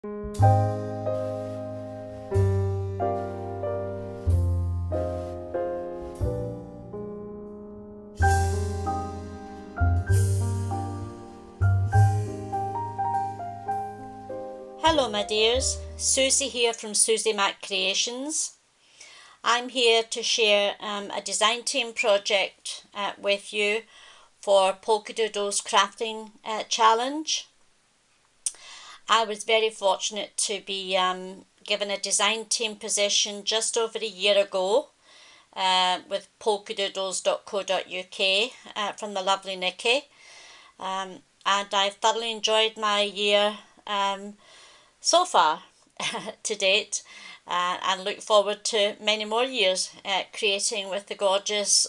Hello my dears, Susie here from Suzi Mac Creations. I'm here to share a design team project with you for Polkadoodles crafting challenge. I was very fortunate to be given a design team position just over a year ago with Polkadoodles.co.uk from the lovely Nikki, and I've thoroughly enjoyed my year so far to date, and look forward to many more years creating with the gorgeous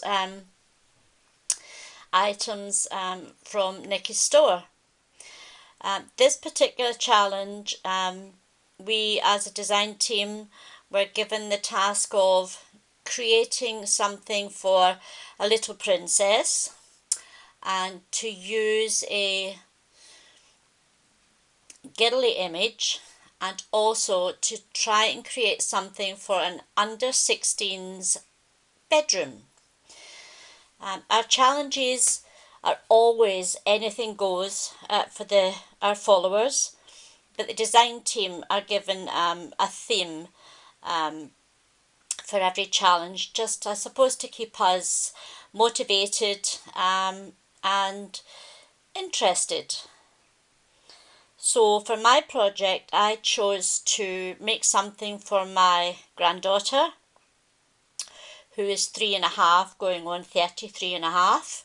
items from Nikki's store. This particular challenge, we as a design team were given the task of creating something for a little princess and to use a girly image and also to try and create something for an under 16's bedroom. Our challenges are always anything goes for our followers, but the design team are given a theme for every challenge, just I suppose to keep us motivated and interested. So for my project, I chose to make something for my granddaughter, who is 3.5, going on 33.5,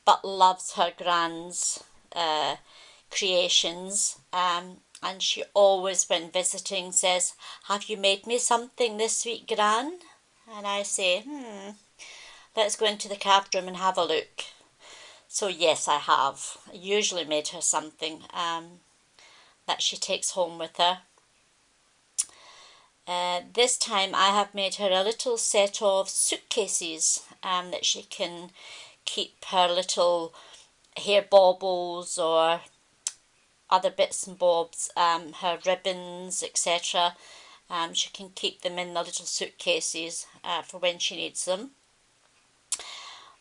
but loves her grand's creations, and she always, when visiting, says, "Have you made me something this week, Gran?" And I say, let's go into the craft room and have a look. So yes, I have. I usually made her something that she takes home with her. This time I have made her a little set of suitcases that she can keep her little hair baubles or other bits and bobs, her ribbons, etc. She can keep them in the little suitcases for when she needs them.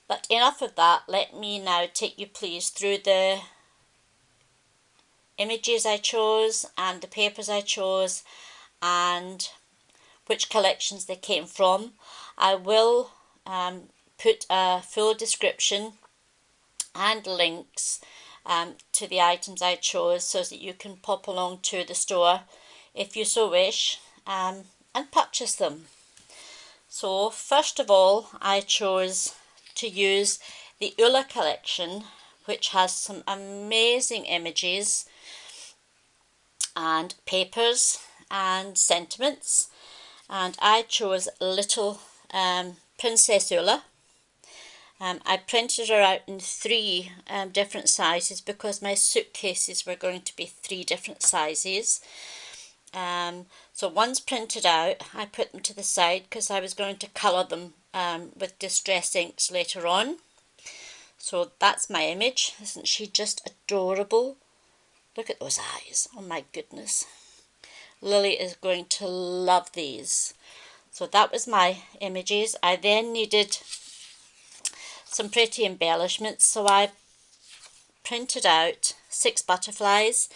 But enough of that, let me now take you please through the images I chose and the papers I chose and which collections they came from. I will put a full description and links to the items I chose so that you can pop along to the store if you so wish and purchase them. So first of all, I chose to use the Ula collection, which has some amazing images and papers and sentiments, and I chose little Princess Ula. I printed her out in 3 different sizes because my suitcases were going to be 3 different sizes. So once printed out, I put them to the side because I was going to colour them with distress inks later on. So that's my image. Isn't she just adorable? Look at those eyes. Oh my goodness. Lily is going to love these. So that was my images. I then needed some pretty embellishments, so I printed out 6 butterflies.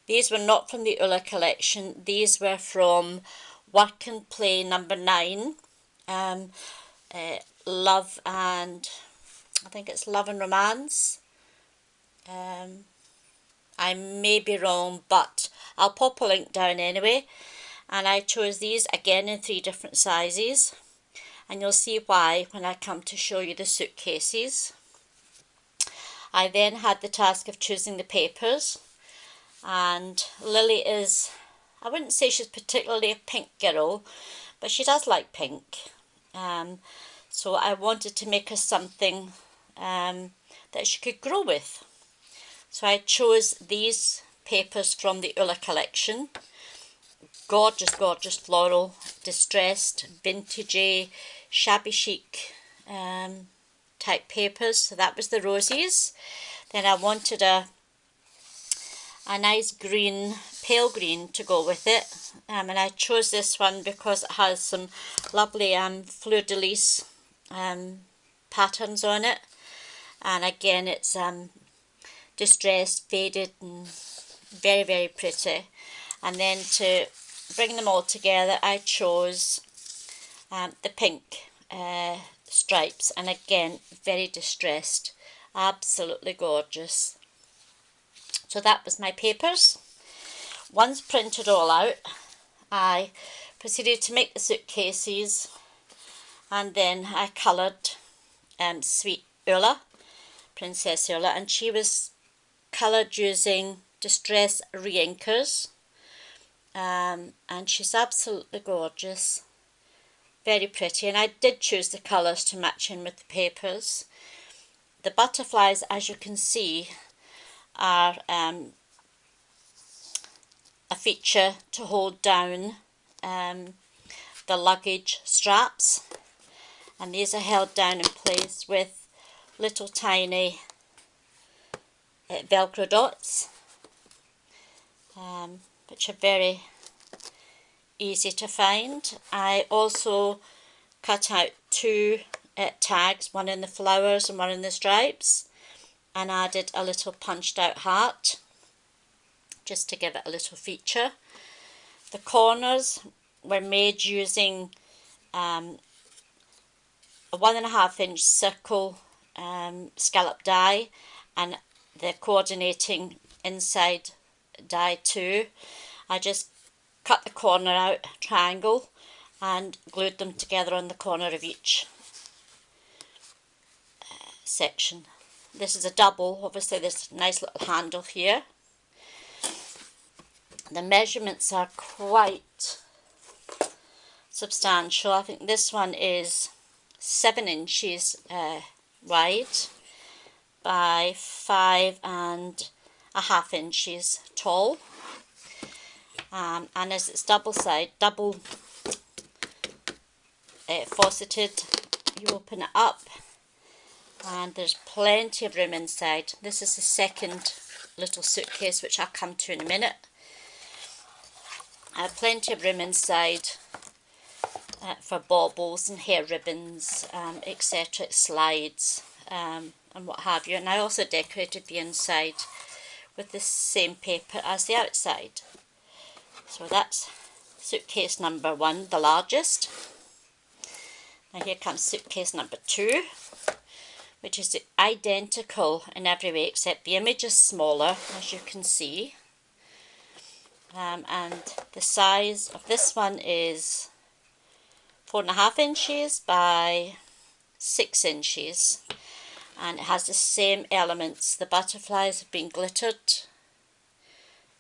These were not from the Ula collection. These were from Work and Play number 9. Love and, I think it's Love and Romance. I may be wrong, but I'll pop a link down anyway. And I chose these again in 3 different sizes. And you'll see why when I come to show you the suitcases. I then had the task of choosing the papers. And Lily is, I wouldn't say she's particularly a pink girl, but she does like pink. So I wanted to make her something that she could grow with. So I chose these papers from the Ula collection. Gorgeous, gorgeous floral, distressed, vintagey, shabby chic type papers. So that was the roses. Then I wanted a a nice green, pale green to go with it. And I chose this one because it has some lovely fleur-de-lis patterns on it. And again, it's distressed, faded, and very, very pretty. And then to bring them all together, I chose the pink stripes, and again, very distressed, absolutely gorgeous. So that was my papers. Once printed all out, I proceeded to make the suitcases, and then I coloured Sweet Ula, Princess Ula, and she was coloured using distress re-inkers, and she's absolutely gorgeous, very pretty. And I did choose the colours to match in with the papers. The butterflies, as you can see, are a feature to hold down the luggage straps, and these are held down in place with little tiny Velcro dots, which are very easy to find. I also cut out two tags, one in the flowers and one in the stripes, and added a little punched out heart just to give it a little feature. The corners were made using a 1.5 inch circle scallop die, and the coordinating inside die too. I just cut the corner out, triangle, and glued them together on the corner of each section. This is a double, obviously there's a nice little handle here. The measurements are quite substantial. I think this one is 7 inches wide by 5.5 inches tall. And as it's double faceted, you open it up and there's plenty of room inside. This is the second little suitcase, which I'll come to in a minute. I have plenty of room inside for baubles and hair ribbons, etc., slides, and what have you. And I also decorated the inside with the same paper as the outside. So that's suitcase number 1, the largest. Now here comes suitcase number 2, which is identical in every way except the image is smaller, as you can see. And the size of this one is 4.5 inches by 6 inches, and it has the same elements. The butterflies have been glittered,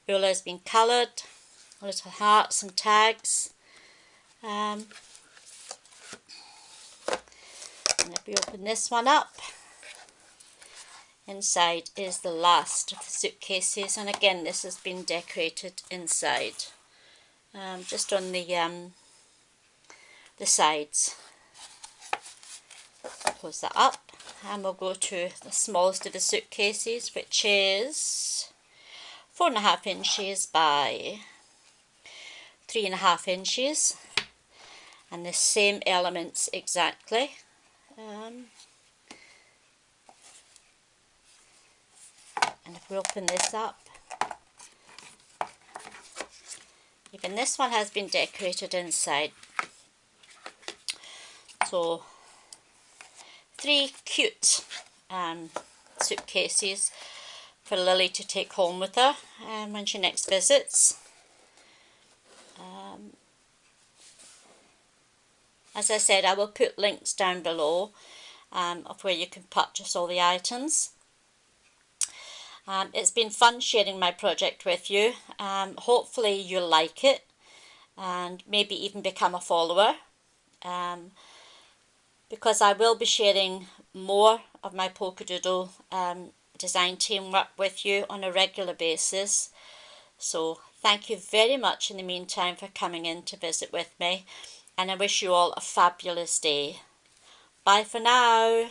Ula has been coloured, little hearts and tags. And if we open this one up, inside is the last of the suitcases, and again this has been decorated inside, just on the sides. Close that up, and we'll go to the smallest of the suitcases, which is 4.5 inches by 3.5 inches, and the same elements exactly. And if we open this up, even this one has been decorated inside. So 3 cute suitcases for Lily to take home with her when she next visits. As I said, I will put links down below of where you can purchase all the items. It's been fun sharing my project with you. Hopefully you'll like it and maybe even become a follower, because I will be sharing more of my Polkadoodle design teamwork with you on a regular basis. So thank you very much in the meantime for coming in to visit with me, and I wish you all a fabulous day. Bye for now.